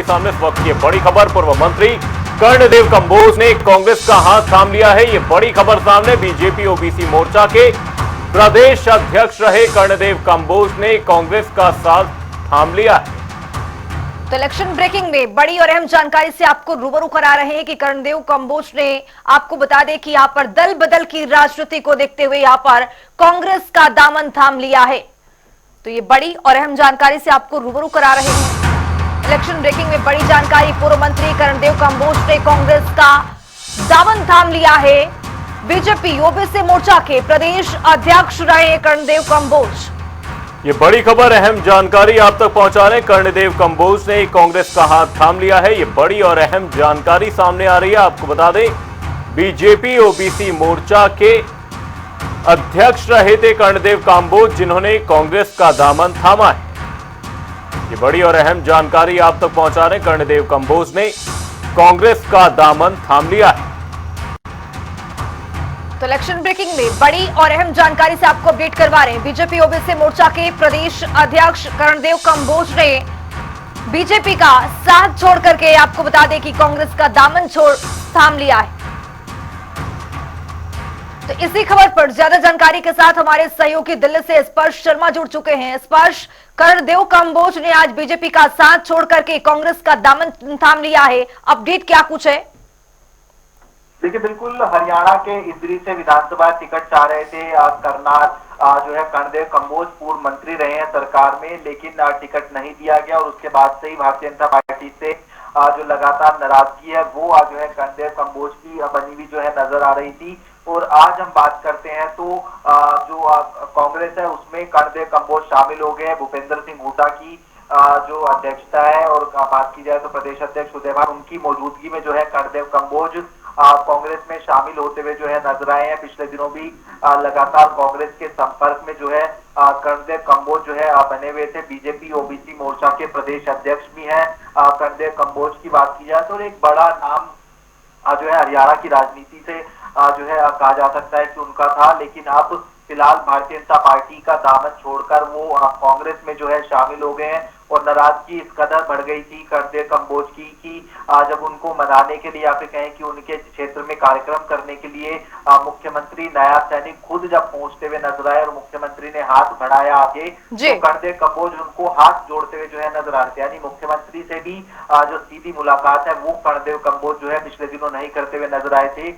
सामने इस वक्त ये बड़ी खबर, पूर्व मंत्री कर्णदेव कंबोज ने कांग्रेस का हाथ थाम लिया है। ये बड़ी खबर सामने, बीजेपी ओबीसी मोर्चा के प्रदेश अध्यक्ष रहे कर्णदेव कंबोज ने कांग्रेस का साथ थाम लिया है। तो इलेक्शन ब्रेकिंग में बड़ी और अहम जानकारी से आपको रूबरू करा रहे हैं कि कर्णदेव कंबोज ने, आपको बता दें कि यहां पर दल बदल की राजनीति को देखते हुए यहां पर कांग्रेस का दामन थाम लिया है। तो ये बड़ी और अहम जानकारी से आपको रूबरू करा रहे हैं। इलेक्शन ब्रेकिंग में बड़ी जानकारी, पूर्व मंत्री कर्णदेव कंबोज ने कांग्रेस का दामन थाम लिया है। बीजेपी ओबीसी मोर्चा के प्रदेश अध्यक्ष रहे कर्णदेव कंबोज। ये बड़ी खबर, अहम जानकारी आप तक पहुंचा रहे हैं। कर्णदेव कंबोज ने कांग्रेस का हाथ थाम लिया है। ये बड़ी और अहम जानकारी सामने आ रही है। आपको बता दें, बीजेपी ओबीसी मोर्चा के अध्यक्ष रहे थे कर्णदेव कंबोज, जिन्होंने कांग्रेस का दामन थामा है। ये बड़ी और अहम जानकारी आप तक पहुंचा रहे हैं। कर्णदेव कंबोज ने कांग्रेस का दामन थाम लिया है। तो इलेक्शन ब्रेकिंग में बड़ी और अहम जानकारी से आपको अपडेट करवा रहे हैं। बीजेपी ओबीसी मोर्चा के प्रदेश अध्यक्ष कर्णदेव कंबोज ने बीजेपी का साथ छोड़ करके, आपको बता दें कि कांग्रेस का दामन थाम लिया है। तो इसी खबर पर ज्यादा जानकारी के साथ हमारे सहयोगी दिल्ली से स्पर्श शर्मा जुड़ चुके हैं। स्पर्श, कर्णदेव कंबोज ने आज बीजेपी का साथ छोड़ करके कांग्रेस का दामन थाम लिया है, अपडेट क्या कुछ है? देखिए, बिल्कुल हरियाणा के इदरी से विधानसभा टिकट चाह रहे थे करनाल जो है कर्णदेव कंबोज, पूर्व मंत्री रहे हैं सरकार में, लेकिन टिकट नहीं दिया गया। और उसके बाद से ही भारतीय जनता पार्टी से जो लगातार नाराजगी है वो जो है कर्णदेव कंबोज की बनी हुई जो है नजर आ रही थी। और आज हम बात करते हैं तो जो कांग्रेस है उसमें कर्णदेव कंबोज शामिल हो गए। भूपेंद्र सिंह हुड्डा की जो अध्यक्षता है, और बात की जाए तो प्रदेश अध्यक्ष उदयभान, उनकी मौजूदगी में जो है कर्णदेव कंबोज कांग्रेस में शामिल होते हुए जो है नजर आए हैं। पिछले दिनों भी लगातार कांग्रेस के संपर्क में जो है कर्णदेव कंबोज जो है बने हुए थे। बीजेपी ओबीसी मोर्चा के प्रदेश अध्यक्ष भी हैं। कर्णदेव कंबोज की बात की जाए तो एक बड़ा नाम जो है हरियाणा की राजनीति से जो है कहा जा सकता है कि उनका था, लेकिन अब फिलहाल भारतीय जनता पार्टी का दामन छोड़कर वो कांग्रेस में जो है शामिल हो गए हैं। और नाराजगी इस कदर बढ़ गई थी कर्णदेव कंबोज की कि जब उनको मनाने के लिए, या फिर कहें कि उनके क्षेत्र में कार्यक्रम करने के लिए मुख्यमंत्री नायब सैनिक खुद जब पहुंचते हुए नजर आए और मुख्यमंत्री ने हाथ बढ़ाया आगे, तो कर्णदेव कंबोज उनको हाथ जोड़ते हुए जो है नजर आ रहे थे। यानी मुख्यमंत्री से भी जो सीधी मुलाकात है वो कर्णदेव कंबोज जो है पिछले दिनों नहीं करते हुए नजर आए थे।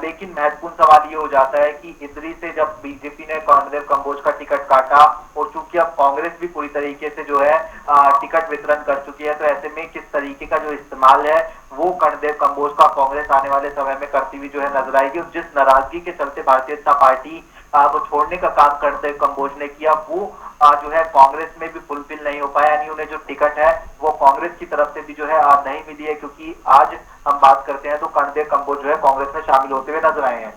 लेकिन महत्वपूर्ण सवाल ये हो जाता है कि इदरी से जब बीजेपी ने कर्णदेव कंबोज का टिकट काटा, और चूंकि अब कांग्रेस भी पूरी तरीके से जो है टिकट वितरण कर चुकी है, तो ऐसे में किस तरीके का जो इस्तेमाल है वो कर्णदेव कंबोज का कांग्रेस आने वाले समय में करती हुई जो है नजर आएगी। और जिस नाराजगी के चलते भारतीय जनता पार्टी को छोड़ने का काम कर्णदेव कंबोज ने किया, वो जो है कांग्रेस में भी फुलफिल नहीं हो पाया। यानी उन्हें जो टिकट है वो कांग्रेस की तरफ से भी जो है नहीं मिली है, क्योंकि आज हम बात करते हैं तो कर्णदेव कंबोज जो है कांग्रेस में शामिल होते हुए नजर आए हैं।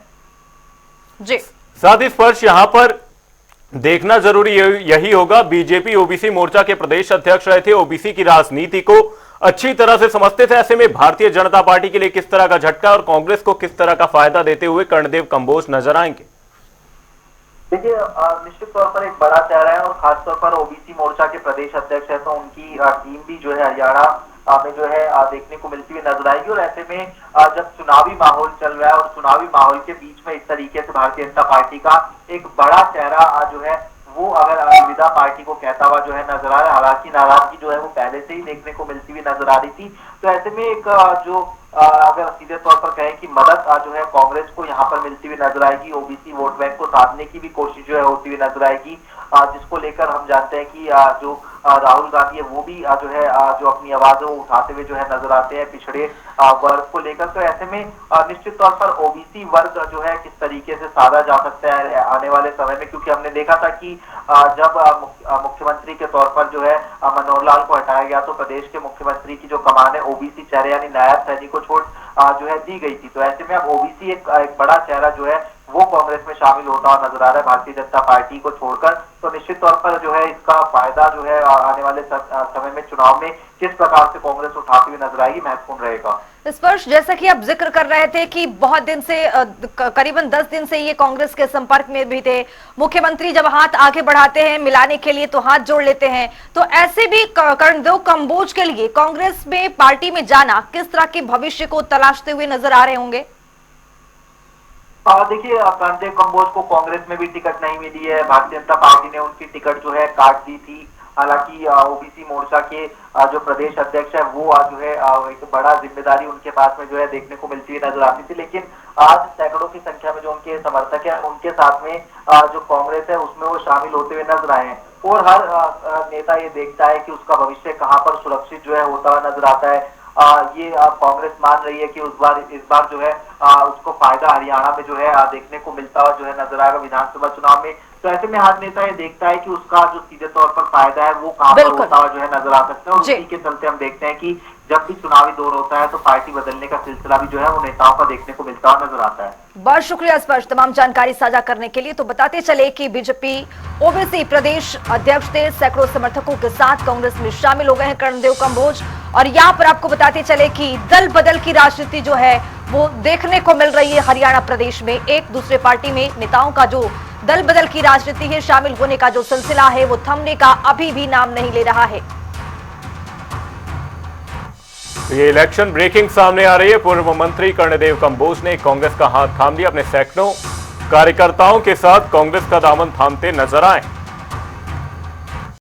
जी, साथ ही स्पर्श, यहां पर देखना जरूरी यही होगा, बीजेपी ओबीसी मोर्चा के प्रदेश अध्यक्ष रहे थे, ओबीसी की राजनीति को अच्छी तरह से समझते थे। ऐसे में भारतीय जनता पार्टी के लिए किस तरह का झटका और कांग्रेस को किस तरह का फायदा देते हुए कर्णदेव कंबोज नजर आएंगे? देखिए, निश्चित तौर पर एक बड़ा चेहरा है, और खासतौर पर ओबीसी मोर्चा के प्रदेश अध्यक्ष है, तो उनकी टीम भी जो है हरियाणा में जो है देखने को मिलती हुई नजर आएगी। और ऐसे में जब चुनावी माहौल चल रहा है और चुनावी माहौल के बीच में इस तरीके से भारतीय जनता पार्टी का एक बड़ा चेहरा जो है वो अगर अलविदा पार्टी को कहता हुआ जो है नजर आ रहा है, हालांकि नाराजगी जो है वो पहले से ही देखने को मिलती हुई नजर आ रही थी। तो ऐसे में एक जो अगर सीधे तौर पर कहें कि मदद जो है कांग्रेस को यहाँ पर मिलती हुई नजर आएगी, ओबीसी वोट बैंक को साधने की भी कोशिश जो है होती हुई नजर आएगी, जिसको लेकर हम जानते हैं कि जो राहुल गांधी है वो भी जो है जो अपनी आवाज वो उठाते हुए जो है नजर आते हैं पिछड़े वर्ग को लेकर। तो ऐसे में निश्चित तौर पर ओबीसी वर्ग जो है किस तरीके से साधा जा सकता है आने वाले समय में, क्योंकि हमने देखा था कि जब मुख्यमंत्री के तौर पर जो है मनोहर लाल को हटाया गया, तो प्रदेश के मुख्यमंत्री की जो कमान है ओबीसी चेहरे यानी नायब सैनिक को छोड़ जो है दी गई थी। तो ऐसे में अब ओबीसी एक बड़ा चेहरा जो है वो कांग्रेस में शामिल होता हुआ नजर आ रहा है भारतीय जनता पार्टी को छोड़कर। तो निश्चित तौर पर जो है इसका फायदा जो है आने वाले समय में चुनाव में किस प्रकार से कांग्रेस उठाती हुई नजर आएगी महत्वपूर्ण रहेगा। स्पर्श, जैसा कि आप जिक्र कर रहे थे कि बहुत दिन से करीबन 10 दिन से ये कांग्रेस के संपर्क में भी थे, मुख्यमंत्री जब हाथ आगे बढ़ाते हैं मिलाने के लिए तो हाथ जोड़ लेते हैं, तो ऐसे भी कर्णदेव कंबोज के लिए कांग्रेस में पार्टी में जाना किस तरह के भविष्य को तलाशते हुए नजर आ रहे होंगे? देखिए, कर्णदेव कंबोज को कांग्रेस में भी टिकट नहीं मिली है। भारतीय जनता पार्टी ने उनकी टिकट जो है काट दी थी। हालांकि ओबीसी मोर्चा के जो प्रदेश अध्यक्ष है वो जो है एक बड़ा जिम्मेदारी उनके पास में जो है देखने को मिलती हुई नजर आती थी, लेकिन आज सैकड़ों की संख्या में जो उनके समर्थक है उनके साथ में जो कांग्रेस है उसमें वो शामिल होते हुए नजर आए हैं। और हर नेता ये देखता है कि उसका भविष्य कहाँ पर सुरक्षित जो है होता हुआ नजर आता है। ये कांग्रेस मान रही है कि इस बार जो है उसको फायदा हरियाणा में जो है देखने को मिलता हुआ जो है नजर आएगा विधानसभा चुनाव में। तो ऐसे में हर नेता ये देखता है कि उसका जो सीधे तौर पर फायदा है वो कहाँ पर होता हुआ जो है नजर आ सकता है। और उसी के चलते हम देखते हैं कि जब भी चुनावी दौर होता है तो पार्टी बदलने का सिलसिला भी जो है वो नेताओं का देखने को मिलता हुआ नजर आता है। बहुत शुक्रिया स्पर्श तमाम जानकारी साझा करने के लिए। तो बताते चले कि बीजेपी ओबीसी प्रदेश अध्यक्ष थे, सैकड़ों समर्थकों के साथ कांग्रेस में शामिल हो गए हैं कर्णदेव कंबोज। और यहाँ पर आपको बताते चले कि दल बदल की राजनीति जो है वो देखने को मिल रही है हरियाणा प्रदेश में। एक दूसरे पार्टी में नेताओं का जो दल बदल की राजनीति है, शामिल होने का जो सिलसिला है वो थमने का अभी भी नाम नहीं ले रहा है। ये इलेक्शन ब्रेकिंग सामने आ रही है। पूर्व मंत्री कर्णदेव कंबोज ने कांग्रेस का हाथ थाम लिया। अपने सैकड़ों कार्यकर्ताओं के साथ कांग्रेस का दामन थामते नजर आए।